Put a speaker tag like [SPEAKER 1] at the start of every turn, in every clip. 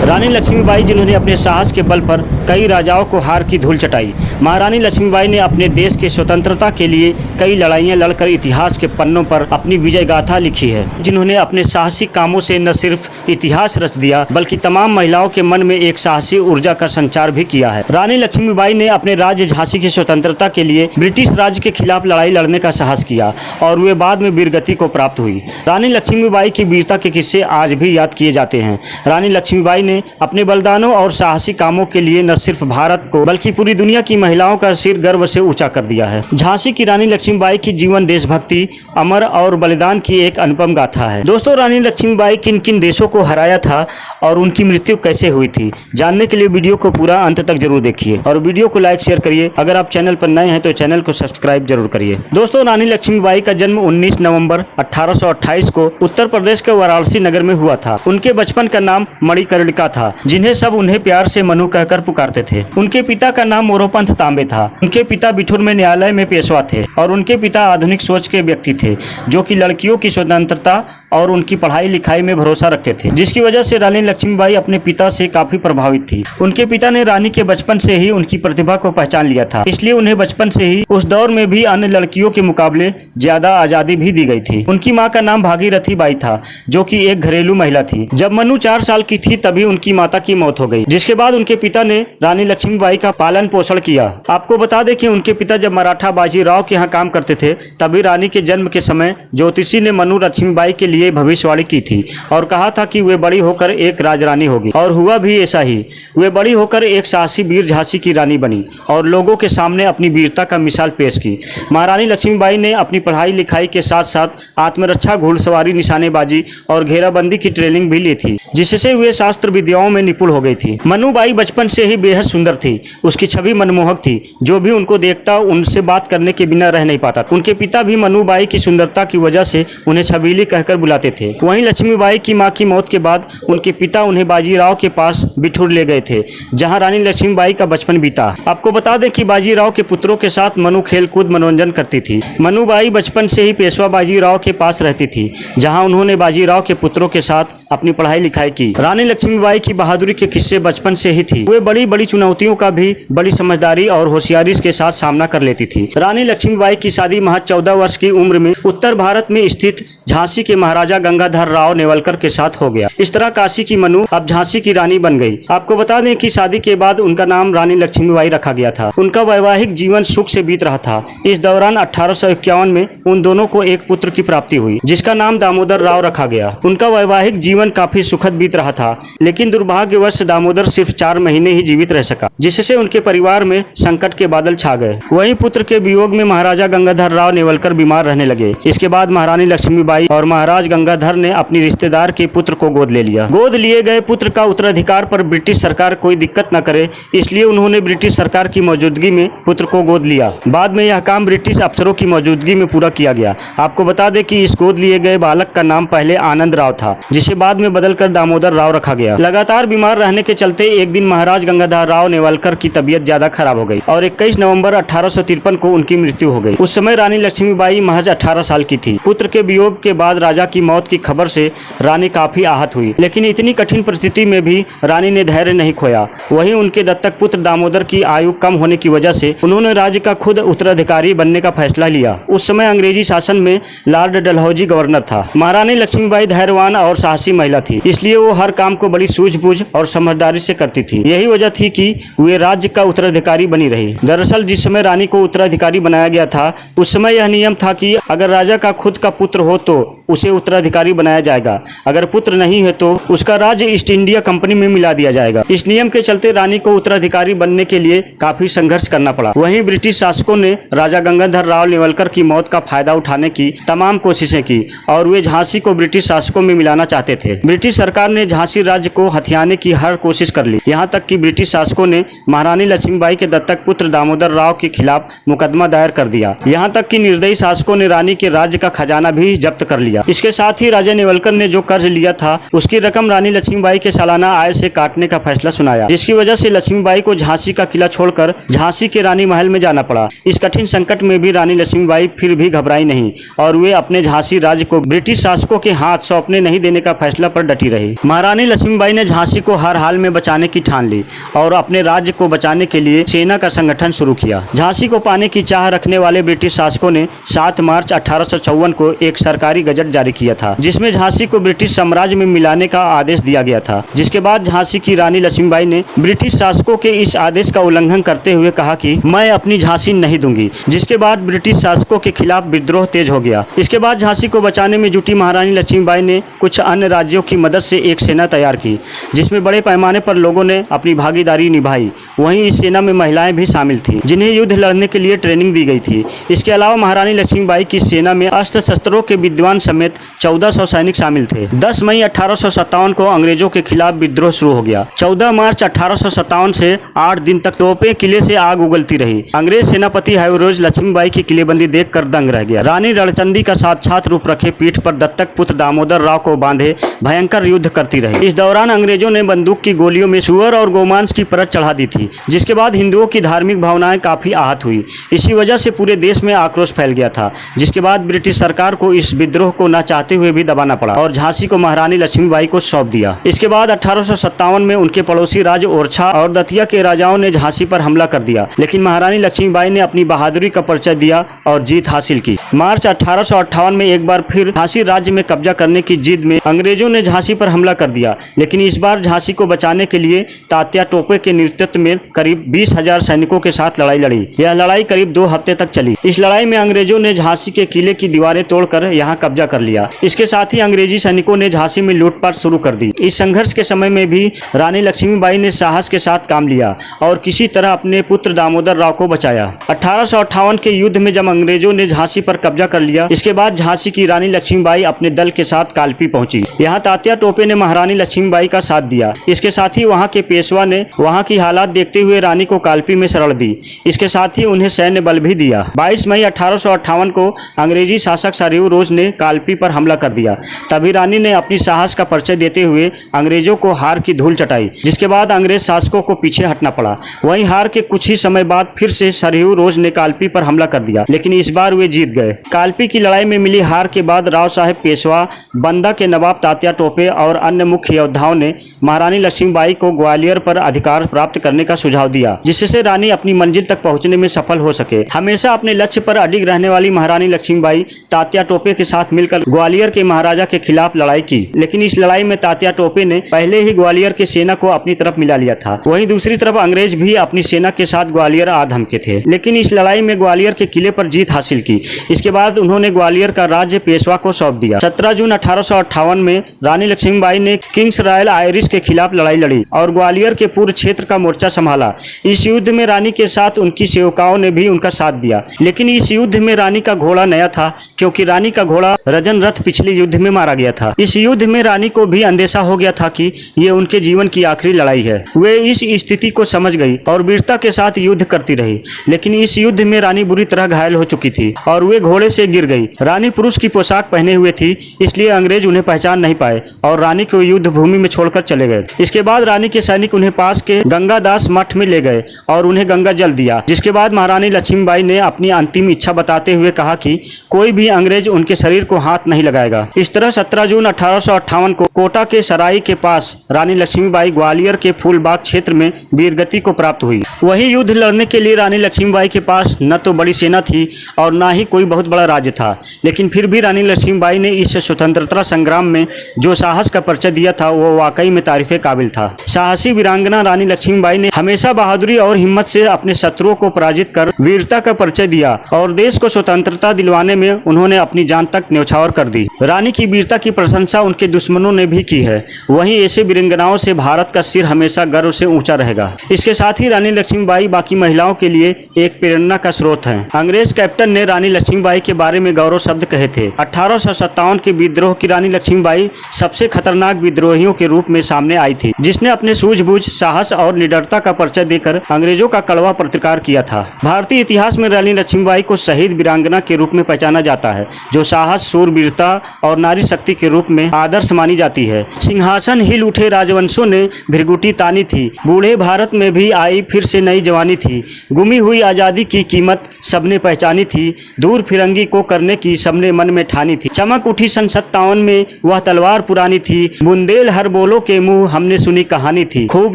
[SPEAKER 1] रानी लक्ष्मीबाई जिन्होंने अपने साहस के बल पर कई राजाओं को हार की धूल चटाई। महारानी लक्ष्मीबाई ने अपने देश के स्वतंत्रता के लिए कई लड़ाइयाँ लड़कर इतिहास के पन्नों पर अपनी विजय गाथा लिखी है, जिन्होंने अपने साहसी कामों से न सिर्फ इतिहास रच दिया बल्कि तमाम महिलाओं के मन में एक साहसी ऊर्जा का संचार भी किया है। रानी लक्ष्मीबाई ने अपने राज्य झांसी की स्वतंत्रता के लिए ब्रिटिश राज के खिलाफ लड़ाई लड़ने का साहस किया और वे बाद में वीरगति को प्राप्त हुई। रानी लक्ष्मीबाई की वीरता के किस्से आज भी याद किए जाते हैं। रानी लक्ष्मीबाई ने अपने बलिदानों और साहसी कामों के लिए न सिर्फ भारत को बल्कि पूरी दुनिया की महिलाओं का सिर गर्व से ऊंचा कर दिया है। झांसी की रानी लक्ष्मीबाई की जीवन देशभक्ति, अमर और बलिदान की एक अनुपम गाथा है। दोस्तों, रानी लक्ष्मीबाई किन किन देशों को हराया था और उनकी मृत्यु कैसे हुई थी, जानने के लिए वीडियो को पूरा अंत तक जरूर देखिए और वीडियो को लाइक शेयर करिए। अगर आप चैनल पर नए हैं तो चैनल को सब्सक्राइब जरूर करिए। दोस्तों, रानी लक्ष्मीबाई का जन्म 19 नवंबर 1828 को उत्तर प्रदेश के वाराणसी नगर में हुआ था। उनके बचपन का नाम मणिकर्णिका था, जिन्हें सब उन्हें प्यार से मनु कहकर पुकारते थे। उनके पिता का नाम मोरोपंथ तांबे था। उनके पिता बिठूर में न्यायालय में पेशवा थे और उनके पिता आधुनिक सोच के व्यक्ति थे, जो कि लड़कियों की स्वतंत्रता और उनकी पढ़ाई लिखाई में भरोसा रखते थे, जिसकी वजह से रानी लक्ष्मीबाई अपने पिता से काफी प्रभावित थी। उनके पिता ने रानी के बचपन से ही उनकी प्रतिभा को पहचान लिया था, इसलिए उन्हें बचपन से ही उस दौर में भी अन्य लड़कियों के मुकाबले ज्यादा आजादी भी दी गई थी। उनकी माँ का नाम भागीरथी बाई था, जो कि एक घरेलू महिला थी। जब मनु 4 साल की थी तभी उनकी माता की मौत हो गई, जिसके बाद उनके पिता ने रानी लक्ष्मीबाई का पालन पोषण किया। आपको बता दें कि उनके पिता जब मराठा बाजीराव के यहाँ काम करते थे, तभी रानी के जन्म के समय ज्योतिषी ने मनु लक्ष्मीबाई के लिए भविष्यवाणी की थी और कहा था कि वे बड़ी होकर एक राजरानी होगी, और हुआ भी ऐसा ही। वे बड़ी होकर एक साहसी वीर झांसी की रानी बनी और लोगों के सामने अपनी वीरता का मिसाल पेश की। महारानी लक्ष्मीबाई ने अपनी पढ़ाई लिखाई के साथ साथ आत्मरक्षा, घुड़सवारी, निशानेबाजी और घेराबंदी की ट्रेनिंग भी ली थी, जिससे वे शास्त्र विद्याओं में निपुण हो गई थी। मनुबाई बचपन से ही बेहद सुंदर थी। उसकी छवि मनमोहक थी, जो भी उनको देखता उनसे बात करने के बिना रह नहीं पाता। उनके पिता भी मनुबाई की सुंदरता की वजह से उन्हें छबीली कहकर बुलाते थे। वहीं लक्ष्मीबाई की मां की मौत के बाद उनके पिता उन्हें बाजीराव के पास बिठूर ले गए थे, जहां रानी लक्ष्मीबाई का बचपन बीता। आपको बता दें कि बाजीराव के पुत्रों के साथ मनु खेलकूद मनोरंजन करती थी। मनुबाई बचपन से ही पेशवा बाजीराव के पास रहती थी, जहां उन्होंने बाजीराव के पुत्रों के साथ अपनी पढ़ाई लिखाई की। रानी लक्ष्मीबाई की बहादुरी के किस्से बचपन से ही थी। वे बड़ी बड़ी चुनौतियों का भी बड़ी समझदारी और होशियारी के साथ सामना कर लेती थी। रानी लक्ष्मीबाई की शादी महज 14 वर्ष की उम्र में उत्तर भारत में स्थित झांसी के महाराजा गंगाधर राव नेवलकर के साथ हो गया। इस तरह काशी की मनु अब झांसी की रानी बन गई। आपको बता दें कि शादी के बाद उनका नाम रानी लक्ष्मीबाई रखा गया था। उनका वैवाहिक जीवन सुख से बीत रहा था। इस दौरान 1851 में उन दोनों को एक पुत्र की प्राप्ति हुई, जिसका नाम दामोदर राव रखा गया। उनका वैवाहिक जीवन काफी सुखद बीत रहा था, लेकिन दुर्भाग्यवश दामोदर सिर्फ 4 महीने ही जीवित रह सका, जिससे उनके परिवार में संकट के बादल छा गए। वहीं पुत्र के वियोग में महाराजा गंगाधर राव नेवलकर बीमार रहने लगे। इसके बाद महारानी लक्ष्मीबाई और महाराज गंगाधर ने अपनी रिश्तेदार के पुत्र को गोद ले लिया। गोद लिए गए पुत्र का उत्तराधिकार पर ब्रिटिश सरकार कोई दिक्कत न करे, इसलिए उन्होंने ब्रिटिश सरकार की मौजूदगी में पुत्र को गोद लिया। बाद में यह काम ब्रिटिश अफसरों की मौजूदगी में पूरा किया गया। आपको बता दें कि इस गोद लिए गए बालक का नाम पहले आनंद राव था, जिसे बाद में बदलकर दामोदर राव रखा गया। लगातार बीमार रहने के चलते एक दिन महाराज गंगाधर राव नेवलकर की तबीयत ज्यादा खराब हो गई और 21 नवंबर 1853 को उनकी मृत्यु हो गई। उस समय रानी लक्ष्मीबाई महज 18 साल की थी। पुत्र के वियोग के बाद राजा की मौत की खबर से रानी काफी आहत हुई, लेकिन इतनी कठिन परिस्थिति में भी रानी ने धैर्य नहीं खोया। वहीं उनके दत्तक पुत्र दामोदर की आयु कम होने की वजह से उन्होंने राज्य का खुद उत्तराधिकारी बनने का फैसला लिया। उस समय अंग्रेजी शासन में लॉर्ड डलहौजी गवर्नर था। महारानी लक्ष्मीबाई धैर्यवान और साहसी महिला थी, इसलिए वो हर काम को बड़ी सूझबूझ और समझदारी से करती थी। यही वजह थी कि वे राज्य का उत्तराधिकारी बनी रही। दरअसल जिस समय रानी को उत्तराधिकारी बनाया गया था, उस समय यह नियम था कि अगर राजा का खुद का पुत्र हो तो उसे उत्तराधिकारी बनाया जाएगा, अगर पुत्र नहीं है तो उसका राज्य ईस्ट इंडिया कंपनी में मिला दिया जाएगा। इस नियम के चलते रानी को उत्तराधिकारी बनने के लिए काफी संघर्ष करना पड़ा। वहीं ब्रिटिश शासकों ने राजा गंगाधर राव नेवलकर की मौत का फायदा उठाने की तमाम कोशिशें की और वे झांसी को ब्रिटिश शासकों में मिलाना चाहते थे। ब्रिटिश सरकार ने झांसी राज्य को हथियाने की हर कोशिश कर ली। यहाँ तक कि ब्रिटिश शासकों ने महारानी लक्ष्मीबाई के दत्तक पुत्र दामोदर राव के खिलाफ मुकदमा दायर कर दिया। यहाँ तक कि निर्दयी शासकों ने रानी के राज्य का खजाना भी जब्त कर लिया। इसके साथ ही राजा नेवलकर ने जो कर्ज लिया था, उसकी रकम रानी लक्ष्मीबाई के सालाना आय से काटने का फैसला सुनाया, जिसकी वजह से लक्ष्मीबाई को झांसी का किला छोड़कर झांसी के रानी महल में जाना पड़ा। इस कठिन संकट में भी रानी लक्ष्मीबाई फिर भी घबराई नहीं और वे अपने झांसी राज्य को ब्रिटिश शासकों के हाथ सौंपने नहीं देने का फैसला फैसला पर डटी रही। महारानी लक्ष्मीबाई ने झांसी को हर हाल में बचाने की ठान ली और अपने राज्य को बचाने के लिए सेना का संगठन शुरू किया। झांसी को पाने की चाह रखने वाले ब्रिटिश शासकों ने 7 मार्च 1854 को एक सरकारी गजट जारी किया था, जिसमें झांसी को ब्रिटिश साम्राज्य में मिलाने का आदेश दिया गया था। जिसके बाद झांसी की रानी लक्ष्मीबाई ने ब्रिटिश शासकों के इस आदेश का उल्लंघन करते हुए कहा कि मैं अपनी झांसी नहीं दूंगी, जिसके बाद ब्रिटिश शासकों के खिलाफ विद्रोह तेज हो गया। इसके बाद झांसी को बचाने में जुटी महारानी लक्ष्मीबाई ने कुछ अन्य राज्यों की मदद से एक सेना तैयार की, जिसमें बड़े पैमाने पर लोगों ने अपनी भागीदारी निभाई। वहीं इस सेना में महिलाएं भी शामिल थीं, जिन्हें युद्ध लड़ने के लिए ट्रेनिंग दी गई थी। इसके अलावा महारानी लक्ष्मीबाई की सेना में अस्त्र शस्त्रों के विद्वान समेत 1400 सैनिक शामिल थे। 10 मई 1857 को अंग्रेजों के खिलाफ विद्रोह शुरू हो गया। 14 मार्च 1857 से 8 दिन तक तोपें किले से आग उगलती रही। अंग्रेज सेनापति हैवरोज लक्ष्मीबाई की किलेबंदी देखकर दंग रह गया। रानी रणचंदी का साक्षात रूप रखे पीठ पर दत्तक पुत्र दामोदर राव को बांधे भयंकर युद्ध करती रही। इस दौरान अंग्रेजों ने बंदूक की गोलियों में सुअर और गोमांस की परत चढ़ा दी थी, जिसके बाद हिंदुओं की धार्मिक भावनाएं काफी आहत हुई। इसी वजह से पूरे देश में आक्रोश फैल गया था, जिसके बाद ब्रिटिश सरकार को इस विद्रोह को न चाहते हुए भी दबाना पड़ा और झांसी को महारानी लक्ष्मीबाई को सौंप दिया। इसके बाद 1857 में उनके पड़ोसी राज्य ओरछा और दतिया के राजाओं ने झांसी पर हमला कर दिया, लेकिन महारानी लक्ष्मीबाई ने अपनी बहादुरी का परिचय दिया और जीत हासिल की। मार्च 1858 में एक बार फिर झांसी राज्य में कब्जा करने की जिद में अंग्रेजों ने झांसी पर हमला कर दिया, लेकिन इस बार झांसी को बचाने के लिए तात्या टोपे के नेतृत्व में करीब 20,000 सैनिकों के साथ लड़ाई लड़ी। यह लड़ाई करीब 2 हफ्ते तक चली। इस लड़ाई में अंग्रेजों ने झांसी के किले की दीवारें तोड़कर यहां कब्जा कर लिया। इसके साथ ही अंग्रेजी सैनिकों ने झांसी में लूटपाट शुरू कर दी। इस संघर्ष के समय में भी रानी लक्ष्मीबाई ने साहस के साथ काम लिया और किसी तरह अपने पुत्र दामोदर राव को बचाया। 1858 के युद्ध में जब अंग्रेजों ने झांसी पर कब्जा कर लिया, इसके बाद झांसी की रानी लक्ष्मीबाई अपने दल के साथ कालपी पहुंची। यहाँ तात्या टोपे ने महारानी लक्ष्मीबाई का साथ दिया। इसके साथ ही वहाँ के पेशवा ने वहाँ की हालात देखते हुए रानी को कालपी में शरण दी। इसके साथ ही उन्हें सैन्य बल भी दिया। 22 मई 1858 को अंग्रेजी शासक सरयू रोज ने कालपी पर हमला कर दिया। तभी रानी ने अपनी साहस का परिचय देते हुए अंग्रेजों को हार की धूल चटाई, जिसके बाद अंग्रेज शासकों को पीछे हटना पड़ा। वहीं हार के कुछ ही समय बाद फिर से सरयू रोज ने कालपी पर हमला कर दिया, लेकिन इस बार वे जीत गए। कालपी की लड़ाई में मिली हार के बाद राव साहेब पेशवा, बंदा के नवाब तात्या टोपे और अन्य मुख्य योद्धाओं ने महारानी लक्ष्मीबाई को ग्वालियर पर अधिकार प्राप्त करने का सुझाव दिया, जिससे रानी अपनी मंजिल तक पहुंचने में सफल हो सके। हमेशा अपने लक्ष्य पर अडिग रहने वाली महारानी लक्ष्मीबाई तात्या टोपे के साथ मिलकर ग्वालियर के महाराजा के खिलाफ लड़ाई की, लेकिन इस लड़ाई में तात्या टोपे ने पहले ही ग्वालियर की सेना को अपनी तरफ मिला लिया था। वहीं दूसरी तरफ अंग्रेज भी अपनी सेना के साथ ग्वालियर आ धमके थे, लेकिन इस लड़ाई में ग्वालियर के किले पर जीत हासिल की। इसके बाद उन्होंने ग्वालियर का राज्य पेशवा को सौंप दिया। 17 जून 1858 में रानी लक्ष्मीबाई ने किंग्स रॉयल आयरिश के खिलाफ लड़ाई लड़ी और ग्वालियर के पूर्व क्षेत्र का मोर्चा संभाला। इस युद्ध में रानी के साथ उनकी सेवकाओं ने भी उनका साथ दिया, लेकिन इस युद्ध में रानी का घोड़ा नया था, क्योंकि रानी का घोड़ा रजन रथ पिछले युद्ध में मारा गया था। इस युद्ध में रानी को भी अंदेशा हो गया था कि ये उनके जीवन की आखिरी लड़ाई है। वे इस स्थिति को समझ गई और वीरता के साथ युद्ध करती रही, लेकिन इस युद्ध में रानी बुरी तरह घायल हो चुकी थी और वे घोड़े से गिर गई। रानी पुरुष की पोशाक पहने हुए थी, इसलिए अंग्रेज उन्हें पहचान नहीं पाए और रानी को युद्ध भूमि में छोड़कर चले गए। इसके बाद रानी के सैनिक उन्हें पास के गंगादास मठ में ले गए और उन्हें गंगा जल दिया, जिसके बाद महारानी लक्ष्मीबाई ने अपनी अंतिम इच्छा बताते हुए कहा कि कोई भी अंग्रेज उनके शरीर को हाथ नहीं लगाएगा। इस तरह 17 जून 1858 को कोटा के सराय के पास रानी लक्ष्मीबाई ग्वालियर के फूलबाग क्षेत्र में वीरगति को प्राप्त हुई। वही युद्ध लड़ने के लिए रानी लक्ष्मीबाई के पास न तो बड़ी सेना थी और न ही कोई बहुत बड़ा राज्य था, लेकिन फिर भी रानी लक्ष्मीबाई ने इस स्वतंत्रता संग्राम में जो साहस का परिचय दिया था वो वाकई में तारीफे काबिल था। साहसी वीरांगना रानी लक्ष्मीबाई ने हमेशा बहादुरी और हिम्मत से अपने शत्रुओं को पराजित कर वीरता का परिचय दिया और देश को स्वतंत्रता दिलवाने में उन्होंने अपनी जान तक न्यौछावर कर दी। रानी की वीरता की प्रशंसा उनके दुश्मनों ने भी की है। वहीं ऐसे वीरांगनाओं से भारत का सिर हमेशा गर्व से ऊंचा रहेगा। इसके साथ ही रानी लक्ष्मीबाई बाकी महिलाओं के लिए एक प्रेरणा का स्रोत है। अंग्रेज कैप्टन ने रानी लक्ष्मीबाई के बारे में गौरव शब्द कहे थे। 1857 के विद्रोह की रानी लक्ष्मीबाई सबसे खतरनाक विद्रोहियों के रूप में सामने आई थी, जिसने अपने सूझबूझ, साहस और निडरता का परिचय देकर अंग्रेजों का कड़वा प्रतिकार किया था। भारतीय इतिहास में रानी लक्ष्मीबाई को शहीद वीरांगना के रूप में पहचाना जाता है, जो साहस, शूरवीरता और नारी शक्ति के रूप में आदर्श मानी जाती है। सिंहासन हिल उठे राजवंशों ने भृगुटी तानी थी, बूढ़े भारत में भी आई फिर से नई जवानी थी, गुमी हुई आजादी की कीमत सबने पहचानी थी, दूर फिरंगी को करने की सबने मन में ठानी थी। चमक उठी सन 57 में वह तलवार तलवार पुरानी थी, बुंदेल हर बोलो के मुंह हमने सुनी कहानी थी, खूब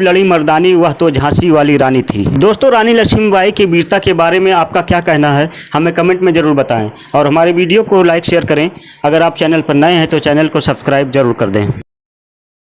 [SPEAKER 1] लड़ी मर्दानी वह तो झांसी वाली रानी थी। दोस्तों, रानी लक्ष्मीबाई की वीरता के बारे में आपका क्या कहना है, हमें कमेंट में जरूर बताएं और हमारे वीडियो को लाइक शेयर करें। अगर आप चैनल पर नए हैं तो चैनल को सब्सक्राइब जरूर कर दें।